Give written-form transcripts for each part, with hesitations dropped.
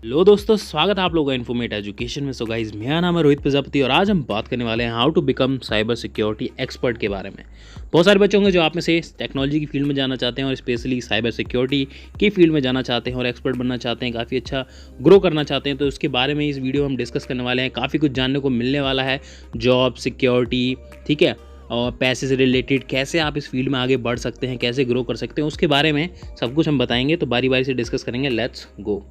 लो दोस्तों, स्वागत है आप लोगों का इन्फॉर्मेट एजुकेशन में। सो गाइस, मेरा नाम है रोहित प्रजापति और आज हम बात करने वाले हैं how to become cyber security expert के बारे में। बहुत सारे बच्चे होंगे जो आप में से टेक्नोलॉजी की फील्ड में जाना चाहते हैं और स्पेशली साइबर सिक्योरिटी की फील्ड में जाना चाहते हैं और एक्सपर्ट बनना चाहते हैं, काफ़ी अच्छा ग्रो करना चाहते हैं। तो उसके बारे में इस वीडियो हम डिस्कस करने वाले हैं। काफ़ी कुछ जानने को मिलने वाला है, जॉब सिक्योरिटी, ठीक है, और पैसे से रिलेटेड कैसे आप इस फील्ड में आगे बढ़ सकते हैं, कैसे ग्रो कर सकते हैं, उसके बारे में सब कुछ हम बताएंगे। तो बारी बारी से डिस्कस करेंगे, लेट्स गो।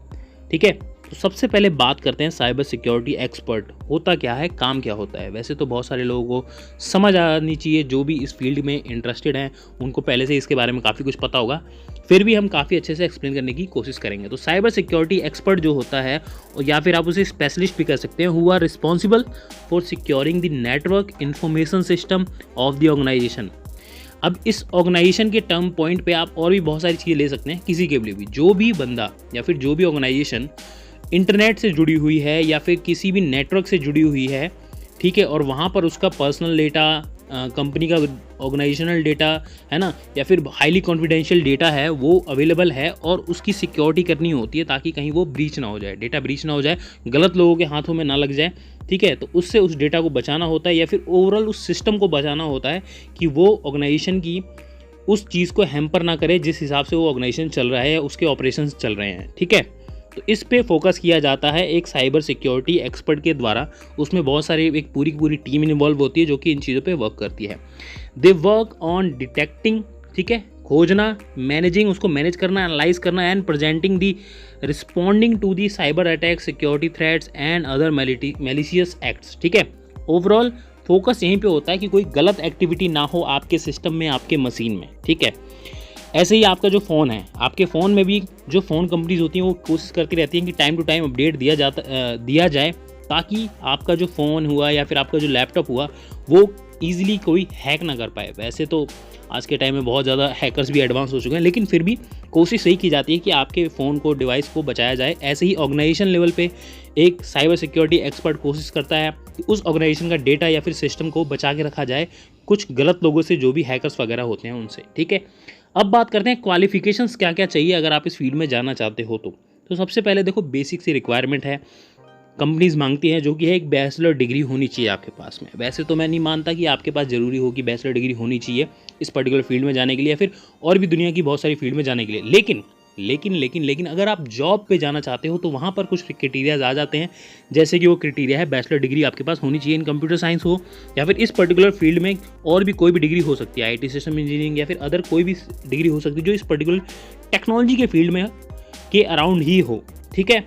ठीक है, तो सबसे पहले बात करते हैं साइबर सिक्योरिटी एक्सपर्ट होता क्या है, काम क्या होता है। वैसे तो बहुत सारे लोगों को समझ आनी चाहिए, जो भी इस फील्ड में इंटरेस्टेड हैं उनको पहले से इसके बारे में काफ़ी कुछ पता होगा। फिर भी हम काफ़ी अच्छे से एक्सप्लेन करने की कोशिश करेंगे। तो साइबर सिक्योरिटी एक्सपर्ट जो होता है, या फिर आप उसे स्पेशलिस्ट भी कर सकते हैं, who are responsible for securing the network information system of the organisation. अब इस ऑर्गेनाइजेशन के टर्म पॉइंट पे आप और भी बहुत सारी चीज़ें ले सकते हैं। किसी के लिए भी, जो भी बंदा या फिर जो भी ऑर्गेनाइजेशन इंटरनेट से जुड़ी हुई है या फिर किसी भी नेटवर्क से जुड़ी हुई है, ठीक है, और वहाँ पर उसका पर्सनल डेटा, कंपनी का ऑर्गेनाइजेशनल डेटा है ना, या फिर हाईली कॉन्फिडेंशियल डेटा है, वो अवेलेबल है और उसकी सिक्योरिटी करनी होती है ताकि कहीं वो ब्रीच ना हो जाए, डेटा ब्रीच ना हो जाए, गलत लोगों के हाथों में ना लग जाए। ठीक है, तो उससे उस डेटा को बचाना होता है या फिर ओवरऑल उस सिस्टम को बचाना होता है कि वो ऑर्गेनाइजेशन की उस चीज़ को हैम्पर ना करे जिस हिसाब से वो ऑर्गेनाइजेशन चल रहा है या उसके ऑपरेशंस चल रहे हैं। ठीक है, तो इस पे फोकस किया जाता है एक साइबर सिक्योरिटी एक्सपर्ट के द्वारा। उसमें बहुत सारी एक पूरी की पूरी टीम इन्वॉल्व होती है जो कि इन चीज़ों पे वर्क करती है। दे वर्क ऑन डिटेक्टिंग, ठीक है, खोजना, मैनेजिंग, उसको मैनेज करना, एनालाइज करना, and presenting the responding to the cyber attack, security threats and other malicious acts. ठीक है, ओवरऑल फोकस यहीं पे होता है कि कोई गलत एक्टिविटी ना हो आपके सिस्टम में, आपके मशीन में। ठीक है, ऐसे ही आपका जो फ़ोन है, आपके फ़ोन में भी जो फ़ोन कंपनीज होती हैं वो कोशिश करती रहती हैं कि टाइम टू टाइम अपडेट दिया जाए ताकि आपका जो फ़ोन हुआ या फिर आपका जो लैपटॉप हुआ वो ईजिली कोई हैक ना कर पाए। वैसे तो आज के टाइम में बहुत ज़्यादा हैकर्स भी एडवांस हो चुके हैं, लेकिन फिर भी कोशिश यही की जाती है कि आपके फ़ोन को, डिवाइस को बचाया जाए। ऐसे ही ऑर्गेनाइजेशन लेवल पे एक साइबर सिक्योरिटी एक्सपर्ट कोशिश करता है कि उस ऑर्गेनाइजेशन का डेटा या फिर सिस्टम को बचा के रखा जाए कुछ गलत लोगों से, जो भी हैकर्स वगैरह होते हैं उनसे। ठीक है, अब बात करते हैं क्वालिफिकेशंस क्या क्या चाहिए अगर आप इस फील्ड में जाना चाहते हो। तो सबसे पहले देखो, बेसिक सी रिक्वायरमेंट है, कंपनीज मांगती हैं, जो कि है एक बैचलर डिग्री होनी चाहिए आपके पास में। वैसे तो मैं नहीं मानता कि आपके पास ज़रूरी हो कि बैचलर डिग्री होनी चाहिए इस पर्टिकुलर फील्ड में जाने के लिए या फिर और भी दुनिया की बहुत सारी फील्ड में जाने के लिए। लेकिन अगर आप जॉब पे जाना चाहते हो तो वहाँ पर कुछ क्राइटेरियाज आ जाते हैं। जैसे कि वो क्राइटेरिया है, बैचलर डिग्री आपके पास होनी चाहिए इन कंप्यूटर साइंस हो या फिर इस पर्टिकुलर फील्ड में और भी कोई भी डिग्री हो सकती है, IT सिस्टम इंजीनियरिंग या फिर अदर कोई भी डिग्री हो सकती है जो इस पर्टिकुलर टेक्नोलॉजी के फील्ड में के अराउंड ही हो। ठीक है,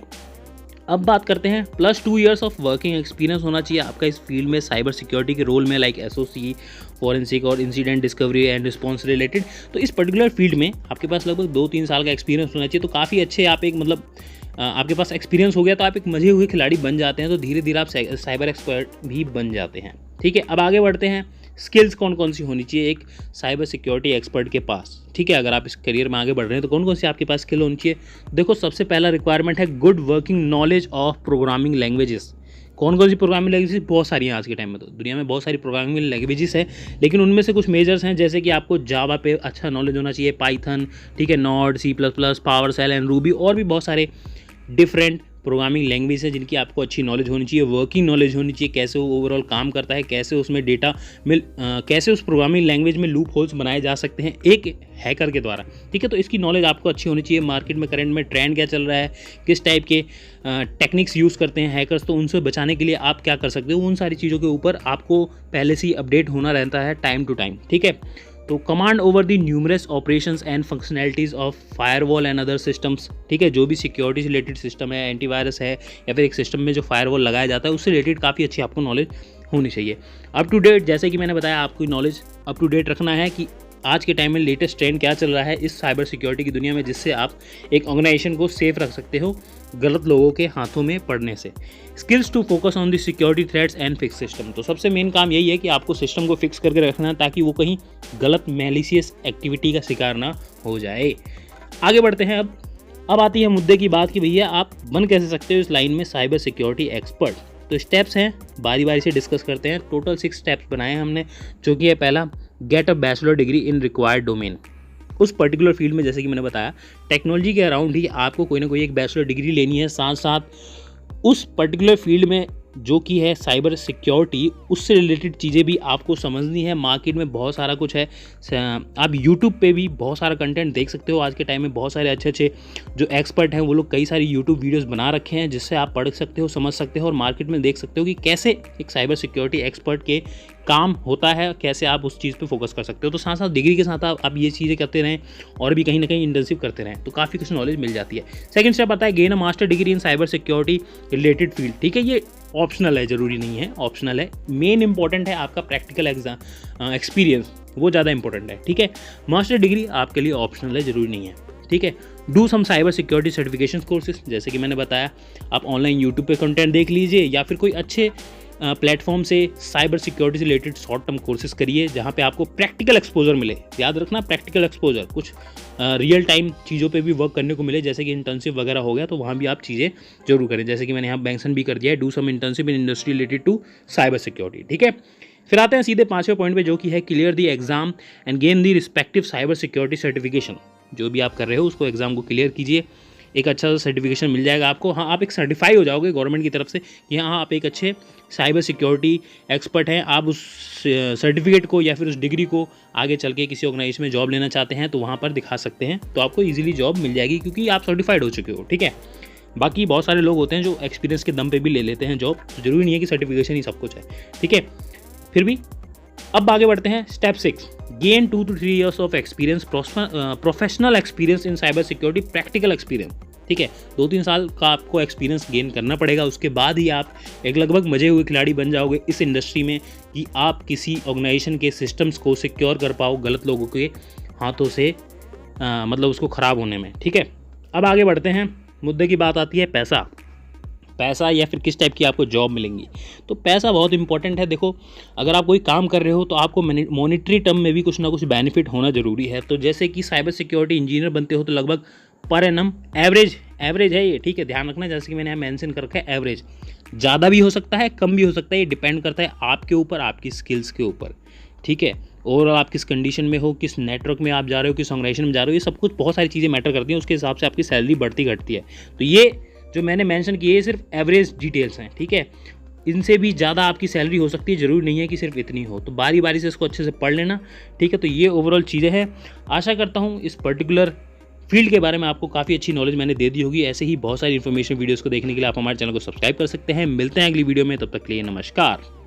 अब बात करते हैं +2 ईयर्स ऑफ वर्किंग एक्सपीरियंस होना चाहिए आपका इस फील्ड में, साइबर सिक्योरिटी के रोल में, लाइक SOC, फॉरेंसिक और incident discovery and response related. तो इस पर्टिकुलर फील्ड में आपके पास लगभग 2-3 साल का एक्सपीरियंस होना चाहिए। तो काफ़ी अच्छे आप एक आपके पास एक्सपीरियंस हो गया तो आप एक मजे हुए खिलाड़ी बन जाते हैं, तो धीरे धीरे आप साइबर एक्सपर्ट भी बन जाते हैं। ठीक है, अब आगे बढ़ते हैं। स्किल्स कौन कौन सी होनी चाहिए एक साइबर सिक्योरिटी एक्सपर्ट के पास। ठीक है, अगर आप इस करियर में आगे बढ़ रहे हैं तो कौन कौन सी आपके पास स्किल होनी चाहिए। देखो, सबसे पहला रिक्वायरमेंट है good working knowledge of programming languages. कौन कौन सी प्रोग्रामिंग लैंग्वेजेस? बहुत सारी हैं आज के टाइम में, तो दुनिया में बहुत सारी प्रोग्रामिंग लैंग्वेजेस है, लेकिन उनमें से कुछ मेजर्स हैं। जैसे कि आपको जावा पे अच्छा नॉलेज होना चाहिए, पाइथन, ठीक है, Node, C++, PowerShell and Ruby, और भी बहुत सारे डिफरेंट प्रोग्रामिंग लैंग्वेज है जिनकी आपको अच्छी नॉलेज होनी चाहिए, वर्किंग नॉलेज होनी चाहिए, कैसे वो ओवरऑल काम करता है, कैसे उसमें डेटा कैसे उस प्रोग्रामिंग लैंग्वेज में लूप होल्स बनाए जा सकते हैं एक हैकर के द्वारा। ठीक है, तो इसकी नॉलेज आपको अच्छी होनी चाहिए। मार्केट में करंट में ट्रेंड क्या चल रहा है, किस टाइप के टेक्निक्स यूज़ करते हैं हैकर्स, तो उनसे बचाने के लिए आप क्या कर सकते हो, उन सारी चीज़ों के ऊपर आपको पहले से ही अपडेट होना रहता है टाइम टू टाइम। ठीक है, तो command over the numerous operations and functionalities of firewall and other systems. ठीक है, जो भी सिक्योरिटी से रिलेटेड सिस्टम है, एंटीवायरस है या फिर एक सिस्टम में जो फायरवॉल लगाया जाता है, उससे रिलेटेड काफ़ी अच्छी आपको नॉलेज होनी चाहिए। अप टू डेट, जैसे कि मैंने बताया, आपको नॉलेज अप टू डेट रखना है कि आज के टाइम में लेटेस्ट ट्रेंड क्या चल रहा है इस साइबर सिक्योरिटी की दुनिया में, जिससे आप एक ऑर्गेनाइजेशन को सेफ रख सकते हो गलत लोगों के हाथों में पड़ने से। Skills to focus on the security threats and fix system. तो सबसे मेन काम यही है कि आपको सिस्टम को फिक्स करके रखना है ताकि वो कहीं गलत मैलिशियस एक्टिविटी का शिकार ना हो जाए। आगे बढ़ते हैं। अब आती है मुद्दे की बात कि भैया आप बन कैसे सकते हो इस लाइन में साइबर सिक्योरिटी एक्सपर्ट। तो स्टेप्स हैं, बारी बारी से डिस्कस करते हैं। टोटल 6 स्टेप्स बनाए हैं हमने, जो कि है पहला, get a bachelor degree in required domain. उस पर्टिकुलर फील्ड में, जैसे कि मैंने बताया, टेक्नोलॉजी के अराउंड ही आपको कोई ना कोई एक बैचलर डिग्री लेनी है। साथ साथ उस पर्टिकुलर फील्ड में जो कि है साइबर सिक्योरिटी, उससे रिलेटेड चीज़ें भी आपको समझनी है। मार्केट में बहुत सारा कुछ है, आप यूट्यूब पे भी बहुत सारा कंटेंट देख सकते हो। आज के टाइम में बहुत सारे अच्छे अच्छे जो एक्सपर्ट हैं वो लोग कई सारी यूट्यूब वीडियोस बना रखे हैं, जिससे आप पढ़ सकते हो, समझ सकते हो और मार्केट में देख सकते हो कि कैसे एक साइबर सिक्योरिटी एक्सपर्ट के काम होता है, कैसे आप उस चीज़ पे फोकस कर सकते हो। तो साथ साथ डिग्री के साथ आप ये चीज़ें करते रहें और भी कहीं ना कहीं इंटर्नशिप करते रहें, तो काफ़ी कुछ नॉलेज मिल जाती है। सेकंड स्टेप आता है gain a master degree in cyber security related field. ठीक है, ये ऑप्शनल है, ज़रूरी नहीं है, ऑप्शनल है। मेन इंपॉर्टेंट है आपका प्रैक्टिकल एक्सपीरियंस, वो ज़्यादा इंपॉर्टेंट है। ठीक है, मास्टर डिग्री आपके लिए ऑप्शनल है, ज़रूरी नहीं है। ठीक है, do some cyber security certification courses, जैसे कि मैंने बताया, आप ऑनलाइन यूट्यूब पे कंटेंट देख लीजिए या फिर कोई अच्छे प्लेटफॉर्म से साइबर सिक्योरिटी से रिलेटेड शॉर्ट टर्म कोर्सेज करिए, जहाँ पे आपको प्रैक्टिकल एक्सपोजर मिले। याद रखना, प्रैक्टिकल एक्सपोजर, कुछ रियल टाइम चीज़ों पे भी वर्क करने को मिले, जैसे कि इंटर्नशिप वगैरह हो गया, तो वहाँ भी आप चीज़ें जरूर करें। जैसे कि मैंने यहाँ मेंशन भी कर दिया है, do some internship in industry related to cyber security. ठीक है, फिर आते हैं सीधे 5वें पॉइंट पे, जो कि है clear the exam and gain the respective cyber security certification. जो भी आप कर रहे हो उसको एग्जाम को क्लियर कीजिए, एक अच्छा सा सर्टिफिकेशन मिल जाएगा आपको। हाँ, आप एक सर्टिफाई हो जाओगे गवर्नमेंट की तरफ से कि हाँ आप एक अच्छे साइबर सिक्योरिटी एक्सपर्ट हैं। आप उस सर्टिफिकेट को या फिर उस डिग्री को आगे चल के किसी ऑर्गेनाइजेशन में जॉब लेना चाहते हैं तो वहाँ पर दिखा सकते हैं, तो आपको ईजिली जॉब मिल जाएगी क्योंकि आप सर्टिफाइड हो चुके हो। ठीक है, बाकी बहुत सारे लोग होते हैं जो एक्सपीरियंस के दम पे भी ले लेते हैं जॉब, तो जरूरी नहीं है कि सर्टिफिकेशन ही सब कुछ है। ठीक है, फिर भी अब आगे बढ़ते हैं। Step 6, gain 2 to 3 years of experience, professional experience in cyber security, practical experience. ठीक है, 2-3 साल का आपको एक्सपीरियंस गेन करना पड़ेगा, उसके बाद ही आप एक लगभग मजे हुए खिलाड़ी बन जाओगे इस इंडस्ट्री में कि आप किसी ऑर्गेनाइजेशन के सिस्टम्स को सिक्योर कर पाओ गलत लोगों के हाथों से, मतलब उसको ख़राब होने में। ठीक है, अब आगे बढ़ते हैं। मुद्दे की बात आती है पैसा या फिर किस टाइप की आपको जॉब मिलेंगी। तो पैसा बहुत इंपॉर्टेंट है। देखो, अगर आप कोई काम कर रहे हो तो आपको मॉनिटरी टर्म में भी कुछ ना कुछ बेनिफिट होना ज़रूरी है। तो जैसे कि साइबर सिक्योरिटी इंजीनियर बनते हो तो लगभग पर एनम एवरेज है ये। ठीक है, ध्यान रखना, जैसे कि मैंने यहाँ मेंशन कर रखा है एवरेज, ज़्यादा भी हो सकता है, कम भी हो सकता है, ये डिपेंड करता है आपके ऊपर, आपकी स्किल्स के ऊपर। ठीक है, ओवरऑल आप किस कंडीशन में हो, किस नेटवर्क में आप जा रहे हो, किस ऑर्गेनाइजेशन में जा रहे हो, ये सब कुछ बहुत सारी चीज़ें मैटर करती हैं। उसके हिसाब से आपकी सैलरी बढ़ती घटती है। तो ये जो मैंने मेंशन किए ये सिर्फ एवरेज डिटेल्स हैं। ठीक है, इनसे भी ज़्यादा आपकी सैलरी हो सकती है, ज़रूरी नहीं है कि सिर्फ इतनी हो। तो बारी बारी से इसको अच्छे से पढ़ लेना। ठीक है, तो ये ओवरऑल चीज़ें हैं। आशा करता हूँ इस पर्टिकुलर फील्ड के बारे में आपको काफ़ी अच्छी नॉलेज मैंने दे दी होगी। ऐसे ही बहुत सारी इन्फॉर्मेशन वीडियोज़ को देखने के लिए आप हमारे चैनल को सब्सक्राइब कर सकते हैं। मिलते हैं अगली वीडियो में, तब तक के लिए नमस्कार।